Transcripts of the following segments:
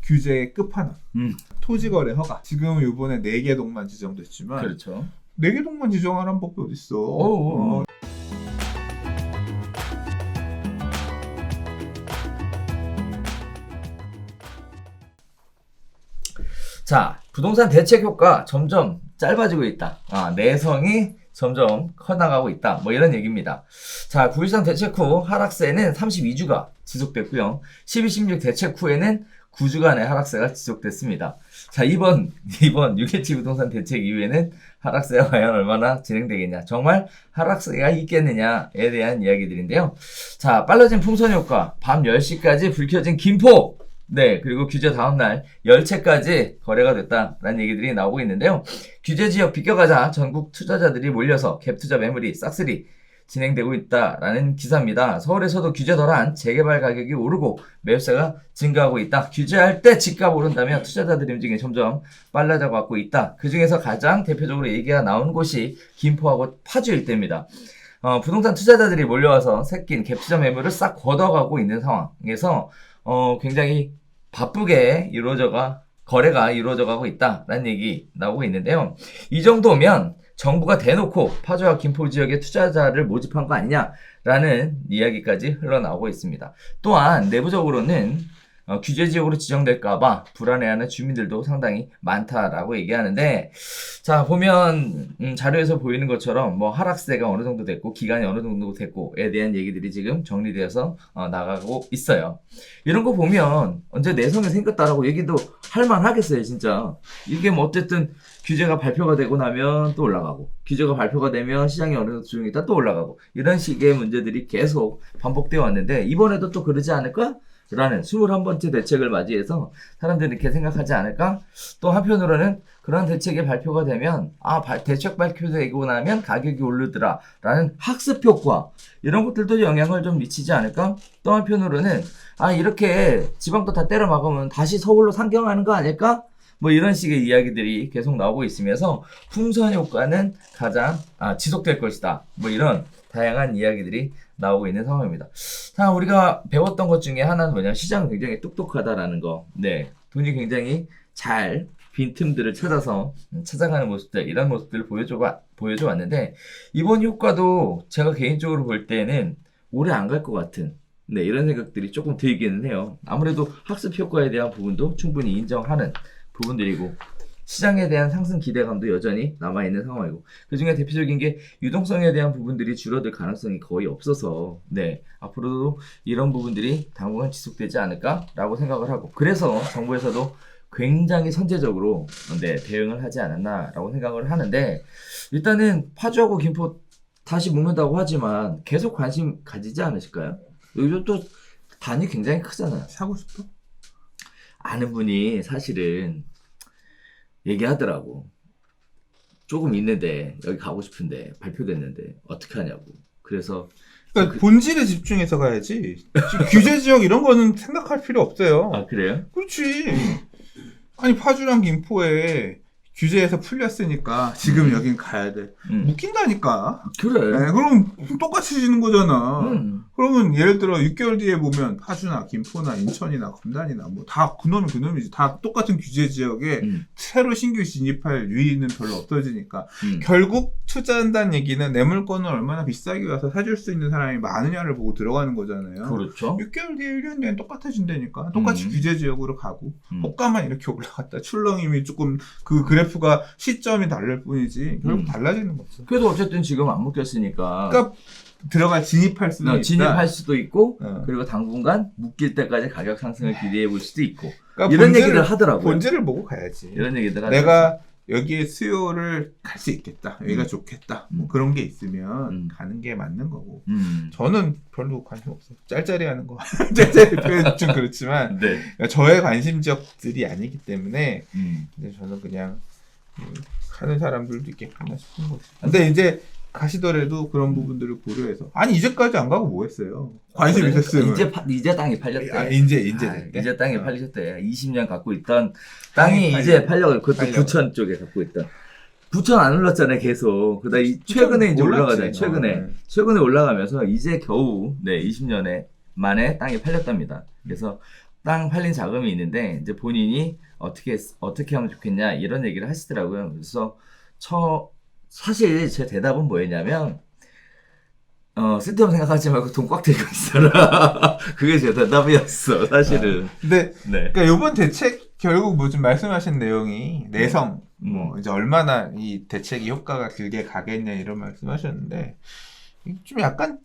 규제의 끝판왕. 토지거래 허가. 지금 이번에 4개 동만 지정됐지만 그렇죠. 4개 동만 지정하라는 법이 어딨어. 자, 부동산 대책 효과 점점 짧아지고 있다. 내성이 점점 커나가고 있다. 뭐 이런 얘기입니다. 자, 9.13 대책 후 하락세는 32주가 지속됐고요. 12, 16 대책 후에는 9주간의 하락세가 지속됐습니다. 자, 이번 6.17 부동산 대책 이후에는 하락세가 과연 얼마나 진행되겠냐. 정말 하락세가 있겠느냐에 대한 이야기들인데요. 자, 빨라진 풍선 효과. 밤 10시까지 불 켜진 김포. 네, 그리고 규제 다음날 열채까지 거래가 됐다라는 얘기들이 나오고 있는데요. 규제 지역 비껴가자 전국 투자자들이 몰려서 갭 투자 매물이 싹쓸이 진행되고 있다라는 기사입니다. 서울에서도 규제 덜한 재개발 가격이 오르고 매수세가 증가하고 있다. 규제할 때 집값 오른다면 투자자들의 움직임이 점점 빨라져가고 있다. 그 중에서 가장 대표적으로 얘기가 나온 곳이 김포하고 파주 일대입니다. 부동산 투자자들이 몰려와서 새낀 갭 투자 매물을 싹 걷어가고 있는 상황에서 굉장히 바쁘게 거래가 이루어져가고 있다라는 얘기 나오고 있는데요. 이 정도면 정부가 대놓고 파주와 김포 지역에 투자자를 모집한 거 아니냐라는 이야기까지 흘러나오고 있습니다. 또한 내부적으로는 규제 지역으로 지정될까봐 불안해하는 주민들도 상당히 많다라고 얘기하는데, 자, 보면 자료에서 보이는 것처럼 뭐 하락세가 어느 정도 됐고 기간이 어느 정도 됐고에 대한 얘기들이 지금 정리되어서 나가고 있어요. 이런 거 보면 언제 내성이 생겼다라고 얘기도 할 만하겠어요. 진짜 이게 뭐 어쨌든 규제가 발표가 되고 나면 또 올라가고, 규제가 발표가 되면 시장이 어느 정도 조정이 있다 또 올라가고, 이런 식의 문제들이 계속 반복되어 왔는데 이번에도 또 그러지 않을까? 라는 21번째 대책을 맞이해서 사람들이 이렇게 생각하지 않을까? 또 한편으로는 그런 대책이 발표가 되면 대책 발표되고 나면 가격이 오르더라 라는 학습 효과, 이런 것들도 영향을 좀 미치지 않을까? 또 한편으로는 이렇게 지방도 다 때려 막으면 다시 서울로 상경하는 거 아닐까? 뭐 이런 식의 이야기들이 계속 나오고 있으면서 풍선 효과는 가장 지속될 것이다. 뭐 이런 다양한 이야기들이 나오고 있는 상황입니다. 자, 우리가 배웠던 것 중에 하나는 뭐냐면 시장은 굉장히 똑똑하다라는 거. 네, 돈이 굉장히 잘 빈틈들을 찾아가는 모습들, 이런 모습들을 보여줘 왔는데, 이번 효과도 제가 개인적으로 볼 때는 오래 안 갈 것 같은, 네, 이런 생각들이 조금 들기는 해요. 아무래도 학습 효과에 대한 부분도 충분히 인정하는 부분들이고, 시장에 대한 상승 기대감도 여전히 남아있는 상황이고, 그 중에 대표적인 게 유동성에 대한 부분들이 줄어들 가능성이 거의 없어서, 네, 앞으로도 이런 부분들이 당분간 지속되지 않을까라고 생각을 하고, 그래서 정부에서도 굉장히 선제적으로 대응을 하지 않았나라고 생각을 하는데, 일단은 파주하고 김포 다시 묶는다고 하지만 계속 관심 가지지 않으실까요? 요즘 또 단위 굉장히 크잖아요. 사고 싶어? 아는 분이 사실은 얘기하더라고. 조금 있는데 여기 가고 싶은데 발표됐는데 어떻게 하냐고. 그래서 그러니까 본질에 집중해서 가야지. 규제 지역 이런 거는 생각할 필요 없어요. 그래요? 그렇지. 아니 파주랑 김포에 규제에서 풀렸으니까 지금 여긴 가야 돼. 묶인다니까. 그래. 네, 그럼 똑같이 지는 거잖아. 그러면 예를 들어 6개월 뒤에 보면 파주나 김포나 인천이나 검단이나 뭐 다 그놈이지. 다 똑같은 규제 지역에 새로 신규 진입할 유인은 별로 없어지니까. 결국 투자한다는 얘기는 내 물건을 얼마나 비싸게 와서 사줄 수 있는 사람이 많으냐를 보고 들어가는 거잖아요. 그렇죠. 6개월 뒤에 1년 뒤엔 똑같아진다니까. 똑같이 규제 지역으로 가고 호가만 이렇게 올라갔다. 출렁임이 조금 그 그래프가 시점이 다를 뿐이지 결국 달라지는 거죠. 그래도 어쨌든 지금 안 묶였으니까. 그러니까 진입할 수도 있다. 진입할 수도 있고, 그리고 당분간 묶일 때까지 가격 상승을 기대해 볼 수도 있고, 그러니까 이런 얘기를 하더라고요. 본질을 보고 가야지. 이런 얘기들 내가 여기에 수요를 갈 수 있겠다. 여기가 좋겠다. 뭐 그런 게 있으면 가는 게 맞는 거고. 저는 별로 관심 없어요. 짤짤이 하는 거. 짤짤이 표현 좀 그렇지만 네. 그러니까 저의 관심 지역들이 아니기 때문에 근데 저는 그냥 가는 사람들도 있겠구나 싶은 거죠. 근데 이제 가시더라도 그런 부분들을 고려해서 이제까지 안 가고 뭐 했어요? 관심 있었으면 이제 땅이 팔렸대. 이제 됐대. 이제 땅이 팔렸대. 20년 갖고 있던 땅이 이제 팔려고. 그것도 부천 쪽에 갖고 있던. 부천 안 올랐잖아요, 계속. 그다음 최근에 이제 올라가잖아요. 최근에 올라가면서 이제 겨우 20년에 만에 땅이 팔렸답니다. 그래서 땅 팔린 자금이 있는데 이제 본인이 어떻게 하면 좋겠냐 이런 얘기를 하시더라고요. 그래서 사실 제 대답은 뭐였냐면 쓸데없는 생각하지 말고 돈 꽉 들고 있어라. 그게 제 대답이었어, 사실은. 근데 네. 그러니까 이번 대책 결국 뭐 좀 말씀하신 내용이 내성 뭐 이제 얼마나 이 대책이 효과가 길게 가겠냐 이런 말씀하셨는데 좀 약간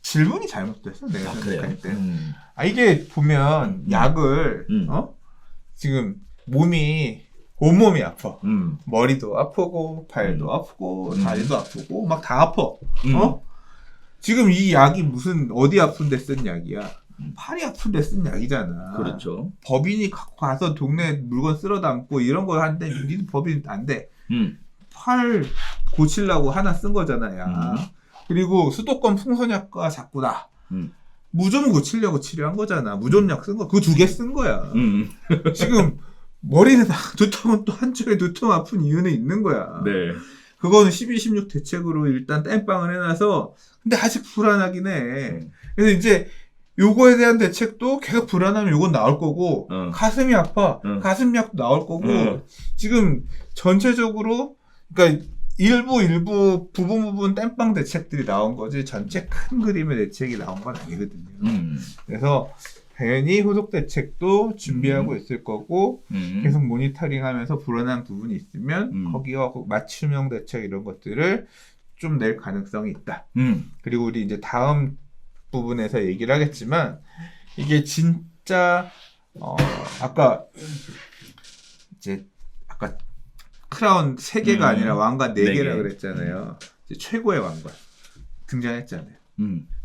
질문이 잘못됐어 내가 생각할 때. 이게 보면 약을 지금 몸이 온몸이 아파. 머리도 아프고 발도 아프고 다리도 아프고 막 다 아파. 지금 이 약이 무슨 어디 아픈데 쓴 약이야? 팔이 아픈데 쓴 약이잖아. 그렇죠. 법인이 갖고 가서 동네 물건 쓸어 담고 이런 거 하는데 니는 법인 안 돼. 팔 고치려고 하나 쓴 거잖아, 야. 그리고 수도권 풍선약과 작구다. 무좀 고치려고 치료한 거잖아. 무좀약 쓴 거. 그거 2개 쓴 거야. 지금 머리는 두통은 또 한쪽에 두통 아픈 이유는 있는 거야. 네. 그거는 12, 16 대책으로 일단 땜빵을 해놔서 근데 아직 불안하긴 해. 그래서 이제 요거에 대한 대책도 계속 불안하면 요건 나올 거고 가슴이 아파. 가슴약도 나올 거고 지금 전체적으로 그러니까 일부 부분 땜빵 대책들이 나온 거지 전체 큰 그림의 대책이 나온 건 아니거든요. 그래서 당연히 후속 대책도 준비하고 있을 거고 계속 모니터링하면서 불안한 부분이 있으면 거기와 맞춤형 대책 이런 것들을 좀 낼 가능성이 있다. 그리고 우리 이제 다음 부분에서 얘기를 하겠지만 이게 진짜 아까 크라운 3개가 아니라 왕관 4개라 그랬잖아요. 이제 최고의 왕관 등장했잖아요.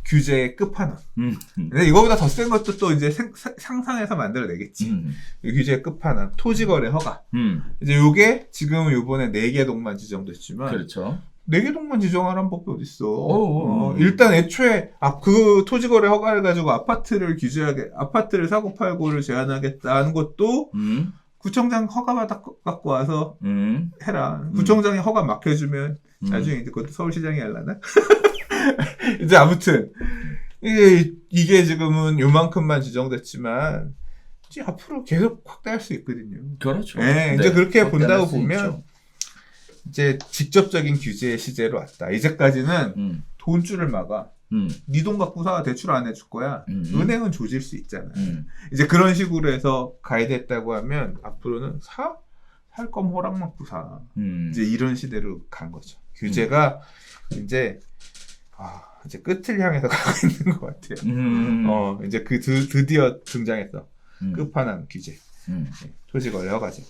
규제의 끝판왕. 근데 이거보다 더 센 것도 또 이제 상상해서 만들어내겠지. 규제의 끝판왕. 토지거래 허가. 이제 요게 지금 요번에 4개 동만 지정됐지만. 그렇죠. 4개 동만 지정하는 법이 어딨어. 일단 애초에, 그 토지거래 허가를 가지고 아파트를 아파트를 사고 팔고를 제한하겠다는 것도, 구청장 허가 받고 와서 해라. 구청장이 허가 막혀주면, 나중에 이제 그것도 서울시장이 하려나? 이제 아무튼 이게 지금은 요만큼만 지정됐지만 이제 앞으로 계속 확대할 수 있거든요. 그렇죠. 네, 이제 그렇게 본다고 보면 이제 직접적인 규제의 시대로 왔다. 이제까지는 돈줄을 막아. 네 돈 갖고서 대출 안 해줄 거야. 은행은 조질 수 있잖아. 이제 그런 식으로 해서 가이드했다고 하면 앞으로는 살 거면 허락 받고 사. 이제 이런 시대로 간 거죠. 규제가 이제 끝을 향해서 가고 있는 것 같아요. 이제 드디어 등장했어. 끝판왕 규제. 토지거래 허가제.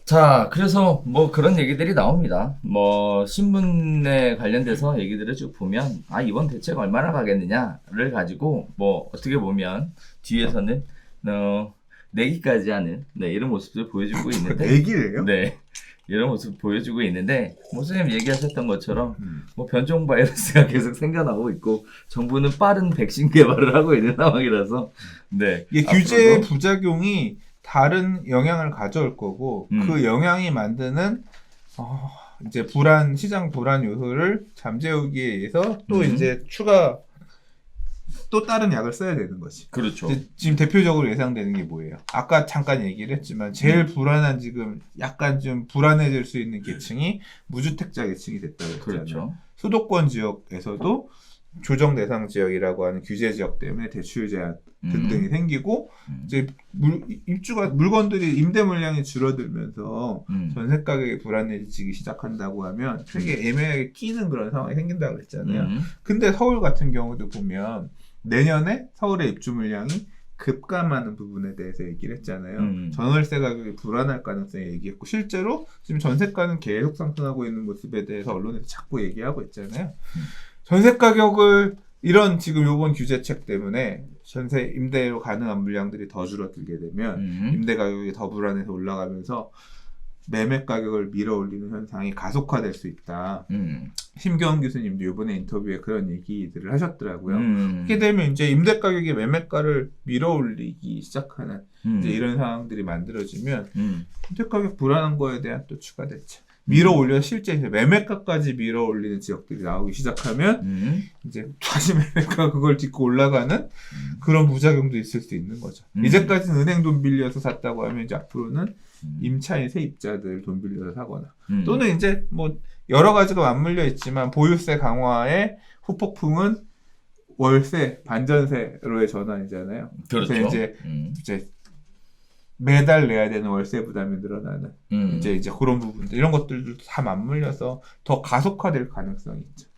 자, 그래서 뭐 그런 얘기들이 나옵니다. 뭐 신문에 관련돼서 얘기들을 쭉 보면 이번 대책 얼마나 가겠느냐를 가지고 뭐 어떻게 보면 뒤에서는 내기까지 하는 이런 모습을 보여주고 있는데 내기래요? 네. 이런 모습 보여주고 있는데 선생님 얘기하셨던 것처럼 뭐 변종 바이러스가 계속 생겨나고 있고 정부는 빠른 백신 개발을 하고 있는 상황이라서 이게 규제의 부작용이 다른 영향을 가져올 거고 그 영향이 만드는 이제 시장 불안 요소를 잠재우기 위해서 또 이제 또 다른 약을 써야 되는 거지. 그렇죠. 지금 대표적으로 예상되는 게 뭐예요? 아까 잠깐 얘기를 했지만 제일 불안한 지금 약간 좀 불안해질 수 있는 계층이 무주택자 계층이 됐다고 했잖아요. 그렇죠. 수도권 지역에서도 조정 대상 지역이라고 하는 규제 지역 때문에 대출 제한 등등이 생기고 이제 물건들이 임대 물량이 줄어들면서 전세 가격이 불안해지기 시작한다고 하면 되게 애매하게 끼는 그런 상황이 생긴다고 그랬잖아요. 근데 서울 같은 경우도 보면 내년에 서울의 입주 물량이 급감하는 부분에 대해서 얘기를 했잖아요. 전월세 가격이 불안할 가능성을 얘기했고 실제로 지금 전세가는 계속 상승하고 있는 모습에 대해서 언론에서 자꾸 얘기하고 있잖아요. 전세 가격을 이런 지금 요번 규제책 때문에 전세 임대로 가능한 물량들이 더 줄어들게 되면 임대 가격이 더 불안해서 올라가면서 매매 가격을 밀어올리는 현상이 가속화될 수 있다. 심경원 교수님도 이번에 인터뷰에 그런 얘기들을 하셨더라고요. 그렇게 되면 이제 임대 가격이 매매가를 밀어올리기 시작하는 이제 이런 상황들이 만들어지면 임대 가격 불안한 거에 대한 또 추가 대책. 밀어 올려 실제 이제 매매가까지 밀어 올리는 지역들이 나오기 시작하면 이제 다시 매매가 그걸 딛고 올라가는 그런 부작용도 있을 수 있는 거죠. 이제까지는 은행 돈 빌려서 샀다고 하면 이제 앞으로는 임차인 세입자들 돈 빌려서 사거나 또는 이제 뭐 여러 가지가 맞물려 있지만 보유세 강화의 후폭풍은 월세, 반전세로의 전환이잖아요. 그렇죠. 그래서 이제 매달 내야 되는 월세 부담이 늘어나는 이제 그런 부분들 이런 것들도 다 맞물려서 더 가속화될 가능성이 있죠.